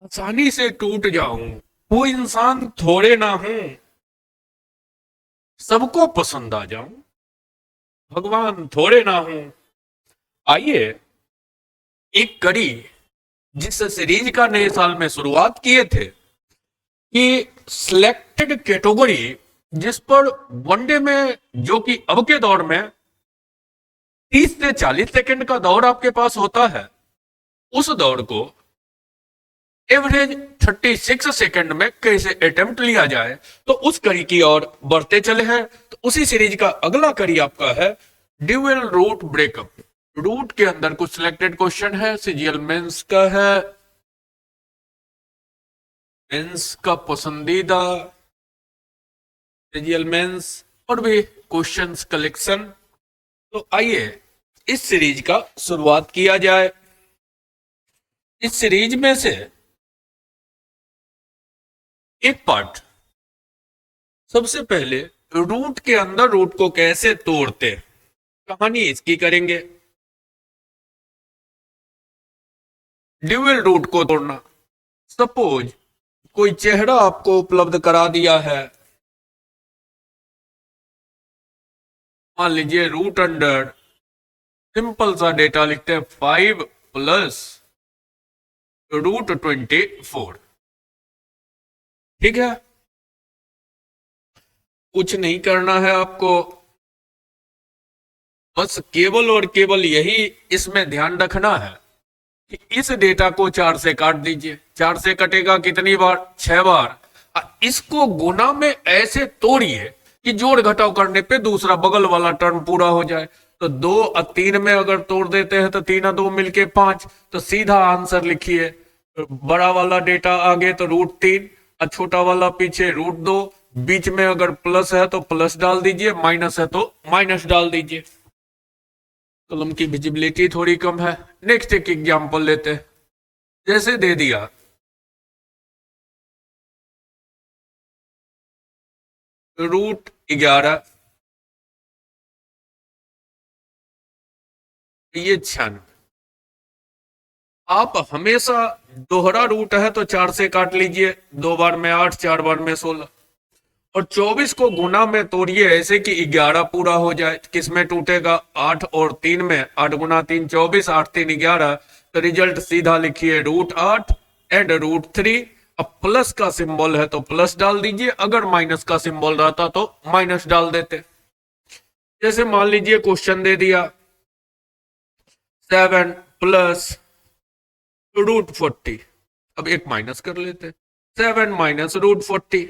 आसानी से टूट जाऊं, वो इंसान थोड़े ना हूं, सबको पसंद आ जाऊं, भगवान थोड़े ना हूं। आइए एक कड़ी जिस सीरीज का नए साल में शुरुआत किए थे कि सिलेक्टेड कैटेगरी, जिस पर वनडे में, जो कि अब के दौर में 30 से 40 सेकंड का दौर आपके पास होता है, उस दौड़ को एवरेज 36 सेकंड में कैसे अटेम्प्ट लिया जाए, तो उस कड़ी की ओर बढ़ते चले हैं। तो उसी सीरीज का अगला कड़ी आपका है ड्यूअल रूट ब्रेकअप। रूट के अंदर कुछ सिलेक्टेड क्वेश्चन है, सीजीएल मेंस का है, मेंस का पसंदीदा सीजीएल मेंस, और भी क्वेश्चंस कलेक्शन। तो आइए इस सीरीज का शुरुआत किया जाए। इस सीरीज में से एक पार्ट, सबसे पहले रूट के अंदर रूट को कैसे तोड़ते, कहानी इसकी करेंगे। ड्यूअल रूट को तोड़ना, सपोज कोई चेहरा आपको उपलब्ध करा दिया है, मान लीजिए रूट अंडर, सिंपल सा डेटा लिखते हैं 5 प्लस √24। ठीक है, कुछ नहीं करना है आपको, बस केवल और केवल यही इसमें ध्यान रखना है कि इस डेटा को 4 से काट दीजिए। 4 से कटेगा कितनी बार? 6 बार। इसको गुना में ऐसे तोड़िए कि जोड़ घटाव करने पे दूसरा बगल वाला टर्म पूरा हो जाए। तो 2 और 3 में अगर तोड़ देते हैं तो 3 और 2 मिलके 5, तो सीधा आंसर लिखिए। बड़ा वाला डेटा आगे तो √3 और छोटा वाला पीछे √2। बीच में अगर प्लस है तो प्लस डाल दीजिए, माइनस है तो माइनस डाल दीजिए। कलम की विजिबिलिटी थोड़ी कम है। नेक्स्ट एक एग्जांपल लेते हैं, जैसे दे दिया √11, ये 96। आप हमेशा दोहरा रूट है तो 4 से काट लीजिए, 2 बार में 8, 4 बार में 16। और 24 को गुना में तोड़िए ऐसे कि 11 पूरा हो जाए। किस में टूटेगा? 8 और 3 में। 8 गुना 3 24, 8 3 11। तो रिजल्ट सीधा लिखिए √8 एंड √3। अब प्लस का सिंबल है तो प्लस डाल दीजिए, अगर माइनस का सिंबल रहता तो माइनस डाल देते। जैसे मान लीजिए क्वेश्चन दे दिया 7 प्लस √40। अब एक माइनस कर लेते, 7 माइनस √40।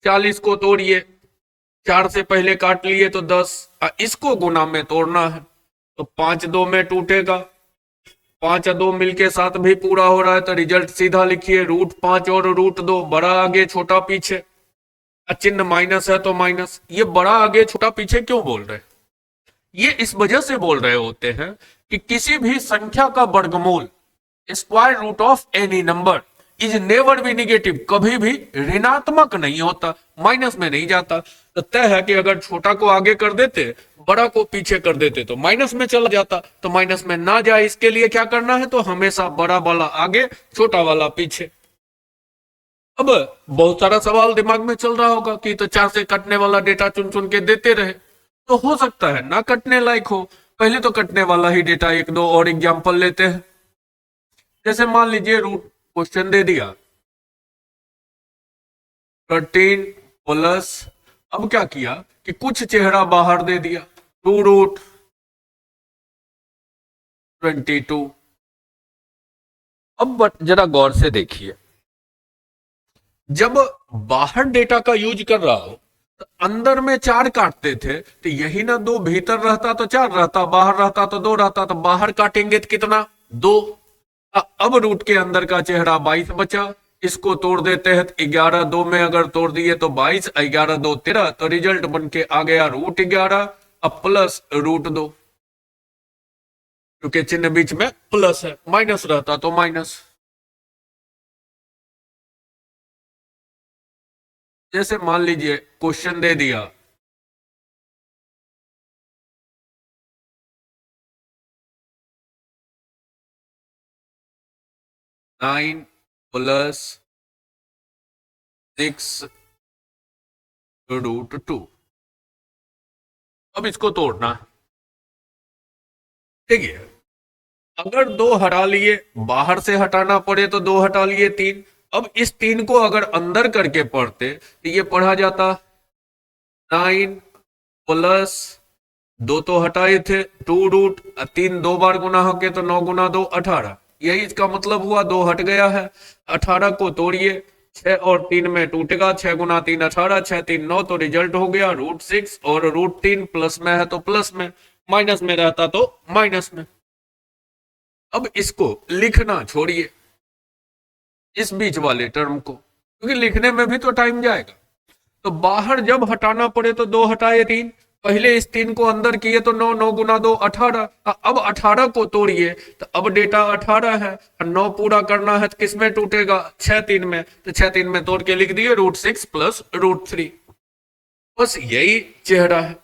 40 को तोड़िए, 4 से पहले काट लिए तो 10। इसको गुना में तोड़ना है तो 5 2 में टूटेगा, 5 और 2 मिलके 7 भी पूरा हो रहा है। तो रिजल्ट सीधा लिखिए √5 और √2, बड़ा आगे छोटा पीछे। चिन्ह माइनस है तो माइनस। ये बड़ा आगे छोटा पीछे क्यों बोल रहे हैं? ये इस वजह से बोल रहे होते हैं कि किसी भी संख्या का वर्गमूल, square root of any number, is never be negative, कभी भी ऋणात्मक नहीं होता, माइनस में नहीं जाता। तो तय है कि अगर छोटा को आगे कर देते, बड़ा को पीछे कर देते तो माइनस में चला जाता। तो माइनस में ना जाए इसके लिए क्या करना है? तो हमेशा बड़ा वाला आगे, छोटा वाला पीछे। अब बहुत सारा सवाल दिमाग में चल रहा होगा कि तो 4 से कटने वाला डेटा चुन चुन के देते रहे, तो हो सकता है ना कटने लायक हो। पहले तो कटने वाला ही डेटा एक दो और एग्जांपल लेते हैं। जैसे मान लीजिए रूट क्वेश्चन दे दिया 13 प्लस, अब क्या किया कि कुछ चेहरा बाहर दे दिया, 2√22। अब जरा गौर से देखिए, जब बाहर डेटा का यूज कर रहा हो तो अंदर में 4 काटते थे, तो यही ना 2 भीतर रहता तो 4 रहता, बाहर रहता तो 2 रहता। तो बाहर काटेंगे तो कितना? 2। अब रूट के अंदर का चेहरा 22 बचा, इसको तोड़ देते हैं तो 11 2 में अगर तोड़ दिए तो 22, 11 2 13। तो रिजल्ट बन के आ गया √11 अब प्लस √2, क्योंकि चिन्ह बीच में प्लस है, माइनस रहता तो माइनस। जैसे मान लीजिए क्वेश्चन दे दिया 9 प्लस 6√2। अब इसको तोड़ना है। देखिए, अगर दो हटा लिए, बाहर से हटाना पड़े तो दो हटा लिए, 3। अब इस 3 को अगर अंदर करके पढ़ते तो ये पढ़ा जाता 9 प्लस 2 तो हटाए थे, 2√3 दो बार गुना होके तो 9 गुना 2 18। यही इसका मतलब हुआ, 2 हट गया है। 18 को तोड़िए, 6 और 3 में टूटेगा, 6 गुना 3 18, 6 3 9, तो रिजल्ट हो गया √6 और √3 प्लस में है तो प्लस में, माइनस में रहता तो माइनस में। अब इसको लिखना छोड़िए, इस बीच वाले टर्म को, क्योंकि लिखने में भी तो टाइम जाएगा। तो बाहर जब हटाना पड़े तो 2 हटाए 3, पहले इस 3 को अंदर किए तो 9, 9 गुना 2 18। अब 18 को तोड़िए तो अब डेटा 18 है, और 9 पूरा करना है तो किस में टूटेगा, 6 3 में, तो 6 3 में तोड़ के लिख दिए √6 प्लस √3। बस यही चेहरा है।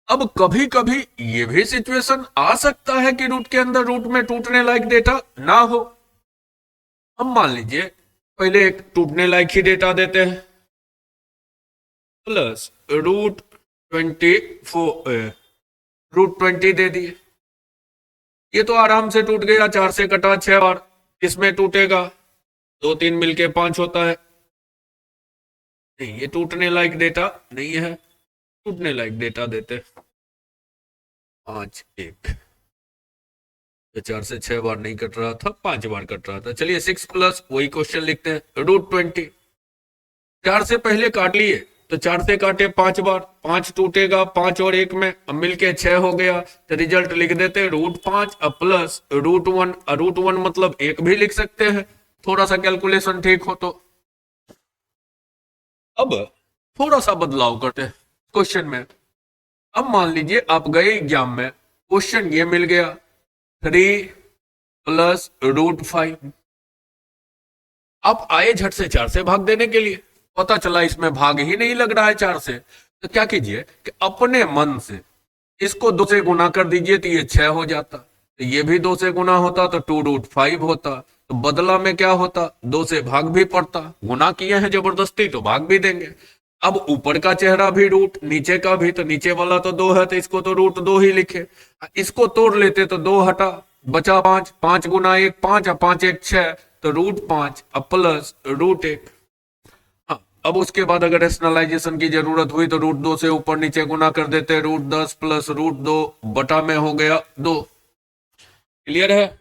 अब कभी कभी ये भी सिचुएशन आ सकता है कि रूट के अंदर रूट में टूटने लायक डेटा ना हो। अब मान लीजिए पहले एक टूटने लायक ही डेटा देते हैं, प्लस √20 दे दिए। ये तो आराम से टूट गया, 4 से कटा 6 बार, किसमें टूटेगा, 2 3 मिलके 5 होता है। नहीं, ये टूटने लायक डेटा नहीं है, टूटने लायक डेटा देते 5 1। 4 से 6 बार नहीं कट रहा था, 5 बार कट रहा था। चलिए 6 प्लस, वही क्वेश्चन लिखते हैं, √20। 4 से पहले काट लिए तो 4 से काटे 5 बार, 5 टूटेगा, 5 और 1 में, अब मिलके 6 हो गया, तो रिजल्ट लिख देते √5 प्लस √1। √1 मतलब 1 भी लिख सकते हैं, थोड़ा सा कैलकुलेशन ठीक हो तो। अब थोड़ा सा बदलाव करते हैं क्वेश्चन में। अब मान लीजिए आप गए एग्जाम में, क्वेश्चन ये मिल गया 3 प्लस √5। आप आए झट से 4 से भाग देने के लिए, पता चला इसमें भाग ही नहीं लग रहा है 4 से, तो क्या कीजिए कि अपने मन से इसको 2 से गुना कर दीजिए, तो ये 6 हो जाता, तो ये भी 2 से गुना होता तो 2√5 होता। तो बदला में क्या होता, 2 से भाग भी पड़ता, गुना किए हैं जबरदस्ती तो भाग भी देंगे। अब ऊपर का चेहरा भी रूट, नीचे का भी, तो नीचे वाला तो 2 है तो इसको तो √2 ही लिखे। इसको तोड़ लेते तो 2 हटा, बचा 5, 5 गुना 1 5, 5 1 6, तो √5 प्लस √1। अब उसके बाद अगर रेशनलाइजेशन की जरूरत हुई तो √2 से ऊपर नीचे गुना कर देते, √10 प्लस √2 बटा में हो गया 2। क्लियर है?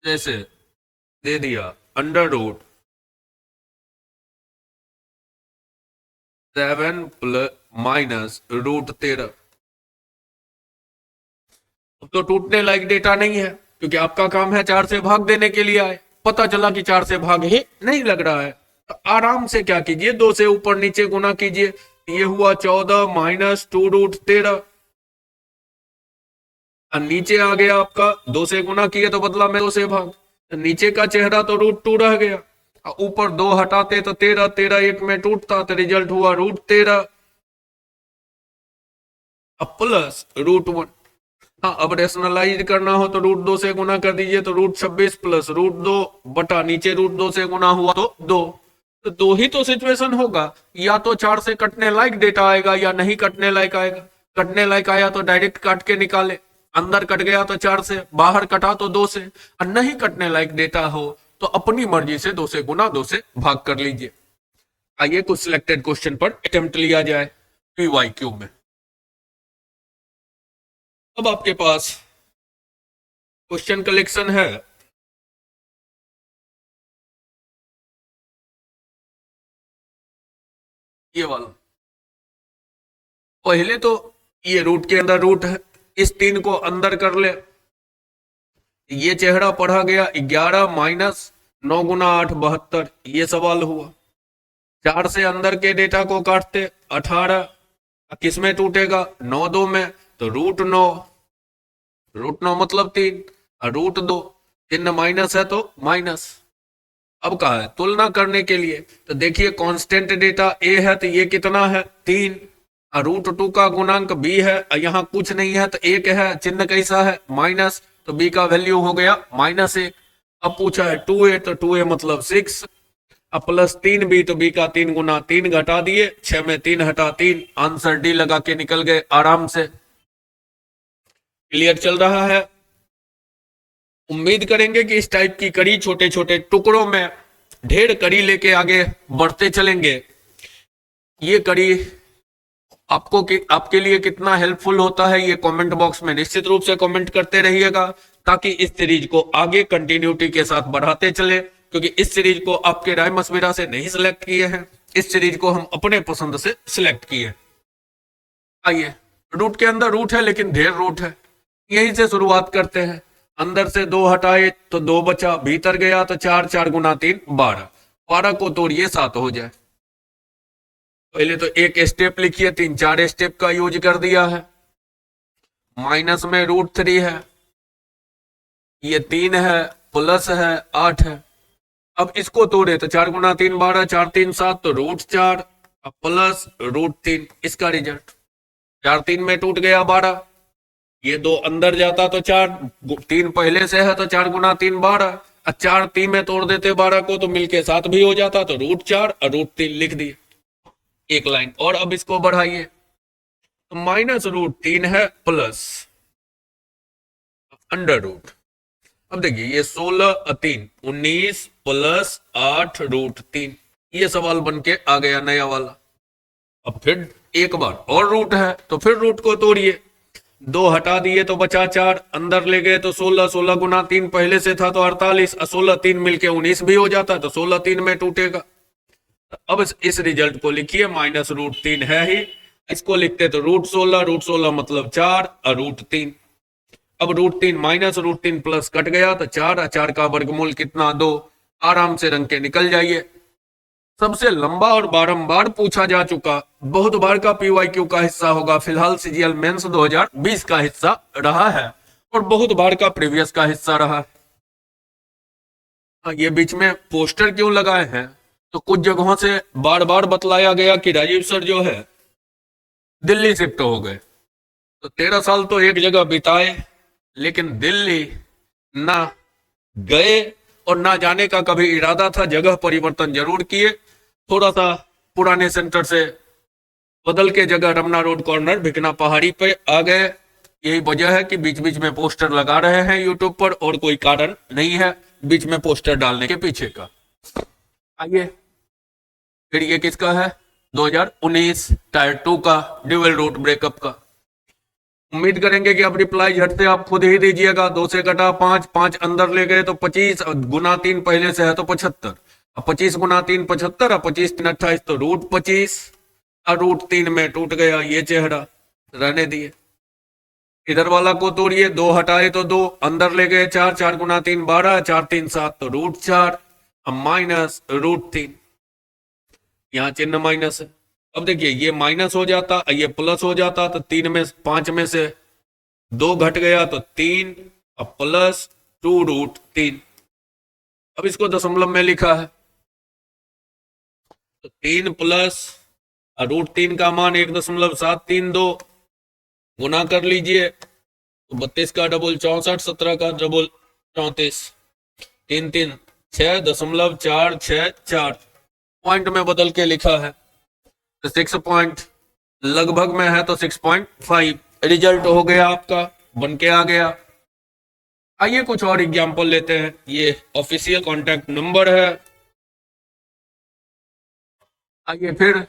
जैसे दे दिया √7 प्लस माइनस √13। अब तो टूटने लायक डेटा नहीं है, क्योंकि आपका काम है 4 से भाग देने के लिए आए, पता चला कि 4 से भाग ही नहीं लग रहा है, तो आराम से क्या कीजिए, 2 से ऊपर नीचे गुना कीजिए, ये हुआ 14 माइनस 2√13। नीचे आ गया आपका, 2 से गुना किए तो बदला में 2 से भाग, तो नीचे का चेहरा तो √2 रह गया, ऊपर 2 हटाते तो 13, 13 1 में टूटता, तो रिजल्ट हुआ √13 प्लस √1। हाँ, अब रेशनलाइज करना हो तो √2 से गुना कर दीजिए, तो √26 प्लस √2 बटा नीचे √2 से गुना हुआ तो 2। तो 2 ही तो सिचुएशन होगा, या तो 4 से कटने लायक डेटा आएगा या नहीं कटने लायक आएगा। कटने लायक आया तो डायरेक्ट काट के निकाले, अंदर कट गया तो 4 से, बाहर कटा तो 2 से, और नहीं कटने लायक डेटा हो तो अपनी मर्जी से 2 से गुना 2 से भाग कर लीजिए। आइए कुछ सिलेक्टेड क्वेश्चन पर अटेम्प्ट लिया जाए PYQ में। अब आपके पास क्वेश्चन कलेक्शन है, ये वाला। पहले तो ये रूट के अंदर रूट है, इस 3 को अंदर कर ले, ये चेहरा पढ़ा गया 11 माइनस 9 गुना 8 72, ये सवाल हुआ। 4 से अंदर के डेटा को काटते 18, किस में टूटेगा, 9 2 में, तो √9, √9 मतलब 3, √2 चिन्ह माइनस है तो माइनस। अब कहा है तुलना करने के लिए, तो देखिए कांस्टेंट डेटा ए है तो ये कितना है 3, √2 का गुणांक b है, यहाँ कुछ नहीं है तो 1 है, चिन्ह कैसा है माइनस, तो b का वैल्यू हो गया -1। अब पूछा है 2a, तो 2a मतलब 6, अब प्लस 3b, तो b का 3 गुना 3 घटा दिए, 6 में 3 हटा 3, आंसर डी लगा के निकल गए आराम से। क्लियर चल रहा है? उम्मीद करेंगे कि इस टाइप की कड़ी छोटे छोटे टुकड़ों में ढेर कड़ी लेके आगे बढ़ते चलेंगे। ये कड़ी आपके लिए कितना हेल्पफुल होता है ये कमेंट बॉक्स में निश्चित रूप से कमेंट करते रहिएगा, ताकि इस सीरीज को आगे कंटिन्यूटी के साथ बढ़ाते चले, क्योंकि इस सीरीज को आपके राय मशविरा से नहीं सिलेक्ट किए हैं, इस सीरीज को हम अपने पसंद से सिलेक्ट किए। आइए, रूट के अंदर रूट है लेकिन ढेर रूट है, यहीं से शुरुआत करते हैं। अंदर से 2 हटाए तो 2 बचा, भीतर गया तो 4, 4 गुना 3 12, 12 को तोड़िए 7 हो जाए। पहले तो एक स्टेप लिखिए, 3-4 स्टेप का यूज कर दिया है। माइनस में √3 है, ये 3 है, प्लस है 8 है। अब इसको तोड़े तो 4 गुना 3 12, 4 3 7, तो √4 प्लस √3, इसका रिजल्ट 4 3 में टूट गया 12, ये 2 अंदर जाता तो 4, 3 पहले से है तो 4 गुना 3 12, 4 3 में तोड़ देते 12 को तो मिलके 7 भी हो जाता, तो √4 और √3 लिख दिए एक लाइन। और अब इसको बढ़ाइए तो -√3 है प्लस √। अब देखिए ये 16 और 3 19 प्लस 8 √3, ये सवाल बन के आ गया नया वाला। अब फिर एक बार और रूट है तो फिर रूट को तोड़िए, 2 हटा दिए तो बचा 4, अंदर ले गए तो 16, 16 गुना 3 पहले से था तो 48, 16 3 मिलके 19 भी हो जाता, तो 16 3 में टूटेगा। अब इस रिजल्ट को लिखिए, -√3 है ही, इसको लिखते तो √16 मतलब 4 और √3। अब √3 -√3 प्लस कट गया तो 4, 4 का वर्गमूल कितना 2, आराम से रंग के निकल जाइए। सबसे लंबा और बारंबार पूछा जा चुका, बहुत बार का PYQ का हिस्सा होगा, फिलहाल CGL मेंस 2020 का हिस्सा रहा है और बहुत बार का प्रीवियस का हिस्सा रहा है। ये बीच में पोस्टर क्यों लगाए हैं, तो कुछ जगहों से बार बार बतलाया गया कि राजीव सर जो है दिल्ली शिफ्ट हो गए, तो 13 साल तो एक जगह बिताए, लेकिन दिल्ली ना गए और ना जाने का कभी इरादा था, जगह परिवर्तन जरूर किए, थोड़ा सा पुराने सेंटर से बदल के जगह रमना रोड कॉर्नर भिकना पहाड़ी पे आ गए। यही वजह है कि बीच बीच में पोस्टर लगा रहे हैं यूट्यूब पर, और कोई कारण नहीं है बीच में पोस्टर डालने के पीछे का। आइए, फिर ये किसका है, 2019 टायर 2 का ड्यूअल रूट ब्रेकअप का। उम्मीद करेंगे कि अब रिप्लाई झट से आप खुद ही दीजिएगा। 2 से कटा 5, 5 अंदर ले गए तो 25, गुना 3 पहले से है तो 75, 25 गुना 3 75, और 25 3 28, तो √25 और √3 में टूट गया ये चेहरा, रहने दिए। इधर वाला को तोड़िए, 2 हटाए तो 2, अंदर ले गए 4, 4 गुना 3 12, 4 3 7, तो √4 माइनस √3, यहाँ चिन्ह माइनस है। अब देखिए ये माइनस हो जाता, ये प्लस हो जाता, तो 5 में से 2 घट गया तो 3, अब प्लस 2√3। अब इसको दशमलव में लिखा है तो 3 प्लस √3 का मान 1.732, गुना कर लीजिए तो 32 का डबल 64, 17 का डबल 34, 3 3 6.464 पॉइंट में बदल के लिखा है तो 6 पॉइंट लगभग में है तो 6.5 रिजल्ट हो गया आपका, बन के आ गया। आइए कुछ और एग्जाम्पल लेते हैं। ये ऑफिशियल कॉन्टैक्ट नंबर है। आइए फिर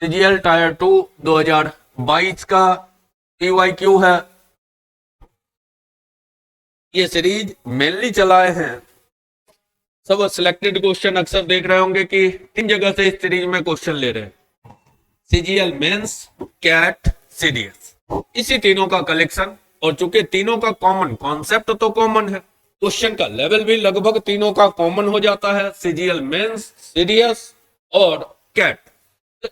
CGL टायर 2 2022 का PYQ है। ये सीरीज मेनली चलाए हैं, सब सिलेक्टेड क्वेश्चन अक्सर देख रहे होंगे कि 3 जगह से इस सीरीज में क्वेश्चन ले रहे हैं, CGL मेंस, कैट, CDS, इसी तीनों का कलेक्शन। और चूंकि तीनों का कॉमन कॉन्सेप्ट तो कॉमन है, क्वेश्चन का लेवल भी लगभग तीनों का कॉमन हो जाता है, CGL मेंस, CDS और कैट। तो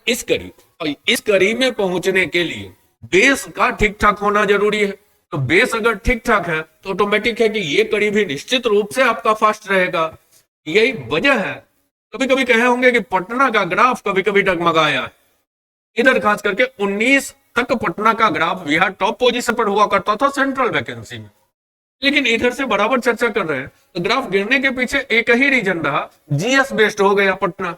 इस कड़ी में पहुंचने के लिए बेस का ठीक ठाक होना जरूरी है। तो बेस अगर ठीक ठाक है तो ऑटोमेटिक है कि ये कड़ी भी निश्चित रूप से आपका फास्ट रहेगा। यही वजह है, कभी कभी कहे होंगे कि पटना का ग्राफ कभी कभी डगमगाया है, इधर खास करके 19 तक पटना का ग्राफ बिहार टॉप पोजीशन पर हुआ करता था सेंट्रल वैकेंसी में, लेकिन इधर से बराबर चर्चा कर रहे हैं तो ग्राफ गिरने के पीछे एक ही रीजन रहा, जीएस बेस्ड हो गया पटना।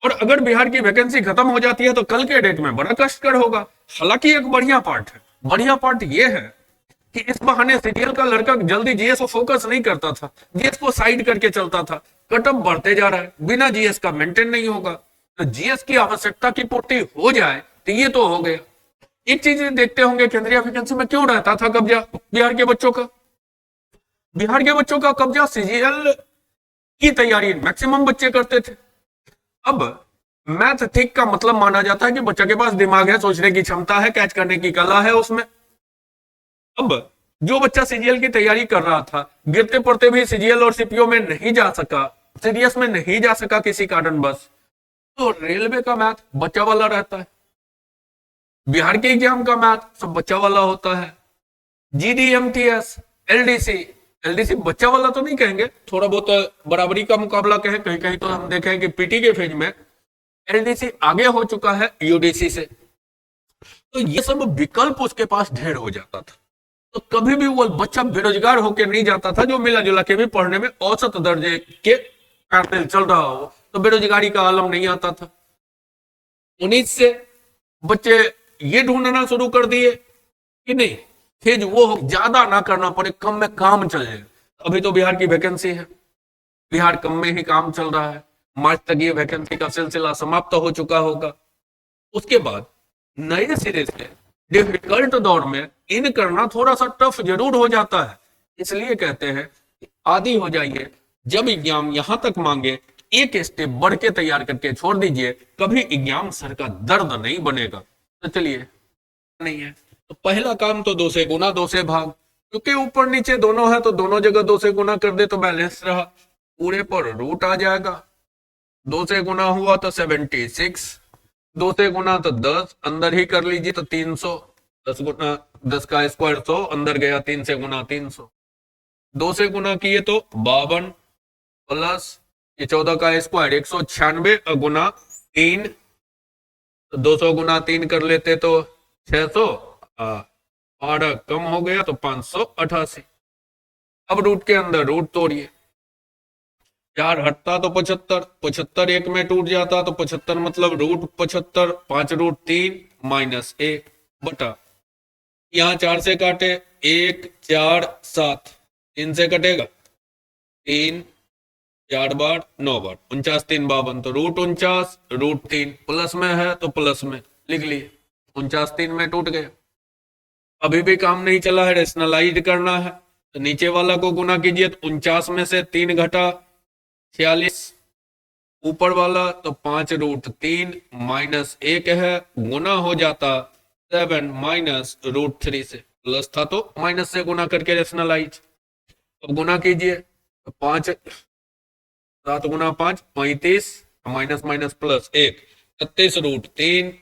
और अगर बिहार की वैकेंसी खत्म हो जाती है तो कल के डेट में बड़ा कष्टकर होगा। हालांकि एक बढ़िया पार्ट है, बढ़िया पार्ट ये है कि इस बहाने सीजीएल का लड़का जल्दी जीएस को फोकस नहीं करता था, जीएस को साइड करके चलता था। कटअप बढ़ते जा रहा है, बिना जीएस का मेंटेन नहीं होगा, तो जीएस की आवश्यकता की पूर्ति हो जाए तो ये तो हो गया। एक चीज देखते होंगे, केंद्रीय वैकेंसी में क्यों रहता था कब्जा बिहार के बच्चों का? बिहार के बच्चों का कब्जा सीजीएल की तैयारी मैक्सिमम बच्चे करते थे। अब मैथ ठीक का मतलब माना जाता है कि बच्चे के पास दिमाग है, सोचने की क्षमता है, कैच करने की कला है उसमें। अब जो बच्चा सीजीएल की तैयारी कर रहा था, गिरते पड़ते भी सीजीएल और सीपीओ में नहीं जा सका, सीडीएस में नहीं जा सका किसी कारणवश, तो रेलवे का मैथ बच्चा वाला रहता है, बिहार के एग्जाम का मैथ सब बच्चा वाला होता है। जीडीएमटीएस, एलडीसी बच्चा वाला तो नहीं कहेंगे, थोड़ा बहुत बराबरी का मुकाबला कहें, कहीं कहीं तो हम देखें कि पीटी के फेज में एलडीसी आगे हो चुका है यूडीसी से। तो ये सब विकल्प उसके पास ढेर हो जाता था, तो कभी भी वो बच्चा बेरोजगार होकर नहीं जाता था। जो मिला जुला के भी पढ़ने में औसत दर्जे के पैदल चल रहा हो तो बेरोजगारी का आलम नहीं आता था। 19 से बच्चे ये ढूंढना शुरू कर दिए कि नहीं फिर वो ज्यादा ना करना पड़े, कम में काम चल जाए। अभी तो बिहार की वैकेंसी है, बिहार कम में ही काम चल रहा है, मार्च तक ये वैकेंसी का सिलसिला समाप्त हो चुका होगा। उसके बाद नए सिरे से डिफिकल्ट दौर में इन करना थोड़ा सा टफ जरूर हो जाता है। इसलिए कहते हैं आदी हो जाइए, जब एग्जाम यहां तक मांगे एक स्टेप बढ़ के तैयार करके छोड़ दीजिए, कभी एग्जाम सर का दर्द नहीं बनेगा। तो चलिए, नहीं है तो पहला काम तो 2 से गुना 2 से भाग, क्योंकि ऊपर नीचे दोनों है तो दोनों जगह 2 से गुना कर दे तो बैलेंस रहा, पूरे पर रूट आ जाएगा। 2 से गुना हुआ तो 76, 2 से गुना तो 10, अंदर ही कर लीजिए तो 300, 10 गुना 10 का स्क्वायर 100, अंदर गया 3 से गुना 300, 2 से गुना किए तो 52 प्लस ये 14 का स्क्वायर 196 गुना 3, 200 गुना 3 कर लेते तो 600 और कम हो गया तो 588। अब रूट के अंदर रूट तोड़िए, 4 हटता तो 75, 75 एक में टूट जाता तो 75 मतलब रूट 75, 5 रूट 3 माइनस 1 बटा, यहाँ 4 से काटे 1 4 7, 3 से कटेगा 3 4 बार 9 बार 49 3 52, तो रूट 49 रूट 3 प्लस में है तो प्लस में लिख लिए, 49 3 में टूट गया। अभी भी काम नहीं चला है, रेशनलाइज करना है तो नीचे वाला को गुना कीजिए तो 49 में से 3 घटा 46, ऊपर वाला तो 5 रूट 3 माइनस 1 है, गुना हो जाता 7 माइनस रूट 3 से, प्लस था तो माइनस से गुना करके रेशनलाइज। अब गुना कीजिए तो 5 7 गुना 5 35 माइनस माइनस प्लस 1 36 रूट 3,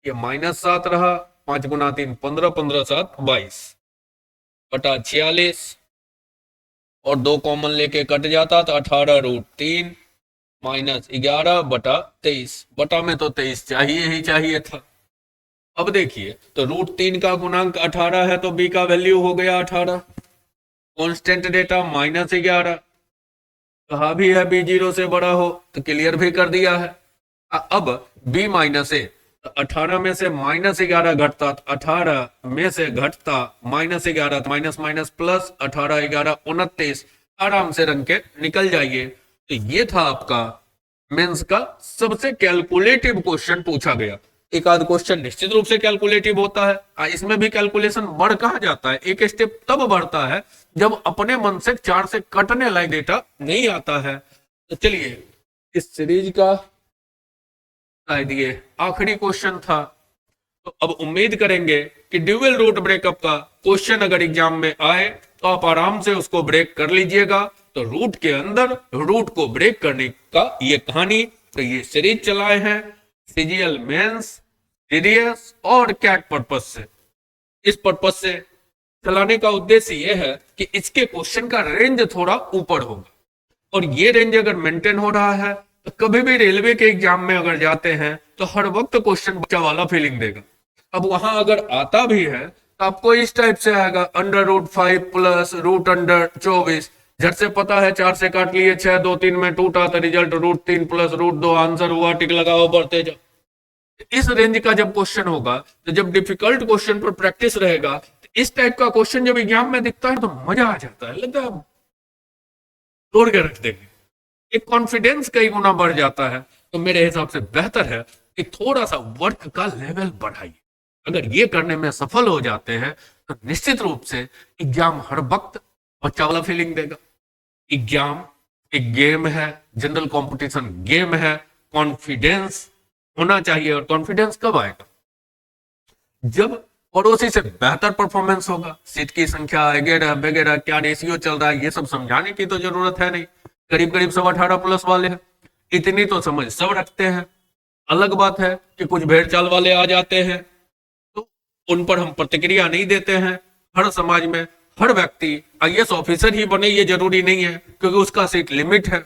ये माइनस 7 रहा, 5 गुना 3 15, 15 7 22 बटा 46, और 2 कॉमन लेके कट जाता तो 18 रूट 3 माइनस 11 बटा 23, बटा में तो 23 चाहिए ही चाहिए था। अब देखिए तो रूट 3 का गुणांक 18 है तो बी का वैल्यू हो गया 18, कांस्टेंट डेटा माइनस 11, कहा भी है बी 0 से बड़ा हो तो क्लियर भी कर दिया है। अब बी माइनस ए, 18 में से माइनस 11 घटता, 18 में से घटता माइनस 11, माइनस माइनस प्लस, 18 11 29, आराम से रंग के निकल जाइए। तो ये था आपका मेंस का सबसे कैलकुलेटिव क्वेश्चन पूछा गया। एक आध क्वेश्चन निश्चित रूप से कैलकुलेटिव होता है, इसमें भी कैलकुलेशन बढ़ कहा जाता है, एक स्टेप तब बढ़ता है जब अपने मन से 4 से कटने लायक डेटा नहीं आता है। तो चलिए, इस सीरीज का शायद ये आखिरी क्वेश्चन था, तो अब उम्मीद करेंगे कि ड्यूअल रूट ब्रेकअप का क्वेश्चन अगर एग्जाम में आए तो आप आराम से उसको ब्रेक कर लीजिएगा। तो रूट के अंदर रूट को ब्रेक करने का ये कहानी, तो ये सीरीज चलाए हैं सीजीएल मेंस, सीडीएस और कैट पर्पस से। इस पर्पस से चलाने का उद्देश्य यह है कि इसके क्वेश्चन का रेंज थोड़ा ऊपर होगा, और ये रेंज अगर मेंटेन हो रहा है तो कभी भी रेलवे के एग्जाम में अगर जाते हैं तो हर वक्त क्वेश्चन बच्चा वाला फीलिंग देगा। अब वहां अगर आता भी है तो आपको इस टाइप से आएगा, √5 प्लस √24। झट से पता है 4 से काट लिए 6, 2 3 में टूटा तो रिजल्ट √3 प्लस √2 आंसर हुआ, टिक लगाओ बढ़ते जाओ। इस रेंज का जब क्वेश्चन होगा, तो जब डिफिकल्ट क्वेश्चन पर प्रैक्टिस रहेगा, तो इस टाइप का क्वेश्चन जब एग्जाम में दिखता है तो मजा आ जाता है, लगता है तोड़ के रख देंगे, एक कॉन्फिडेंस कई गुना बढ़ जाता है। तो मेरे हिसाब से बेहतर है कि थोड़ा सा वर्क का लेवल बढ़ाइए। अगर ये करने में सफल हो जाते हैं तो निश्चित रूप से एग्जाम हर वक्त बच्चा वाला फीलिंग देगा। एग्जाम एक गेम है, जनरल कंपटीशन गेम है, कॉन्फिडेंस होना चाहिए। और कॉन्फिडेंस कब आएगा? जब पड़ोसी से बेहतर परफॉर्मेंस होगा। सीट की संख्या वगैरह वगैरह, क्या रेशियो चल रहा है, ये सब समझाने की तो जरूरत है नहीं। करीब करीब सब 18 प्लस वाले हैं, इतनी तो समझ सब रखते हैं। अलग बात है कि कुछ भेड़ चाल वाले आ जाते हैं तो उन पर हम प्रतिक्रिया नहीं देते हैं। हर समाज में हर व्यक्ति आईएएस ऑफिसर ही बने ये जरूरी नहीं है, क्योंकि उसका सीट लिमिट है,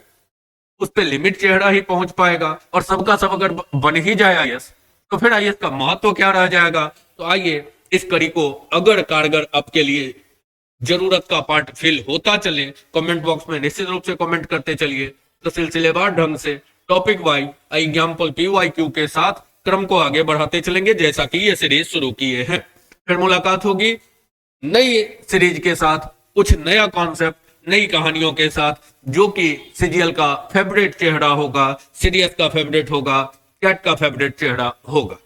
उस पर लिमिट चेहरा ही पहुंच पाएगा। और सबका सब अगर बन ही जाए आईएएस, तो फिर आईएएस का महत्व क्या रह जाएगा? तो आइए इस कड़ी को अगर कारगर आपके लिए जरूरत का पार्ट फिल होता चले, कमेंट बॉक्स में निश्चित रूप से कमेंट करते चलिए। तो सिलसिलेवार ढंग से टॉपिक वाइज एग्जाम्पल PYQ के साथ क्रम को आगे बढ़ाते चलेंगे, जैसा कि ये सीरीज शुरू किए हैं। फिर मुलाकात होगी नई सीरीज के साथ, कुछ नया कॉन्सेप्ट, नई कहानियों के साथ, जो कि सीजीएल का फेवरेट चेहरा होगा, सीडीएस का फेवरेट होगा, कैट का फेवरेट चेहरा होगा।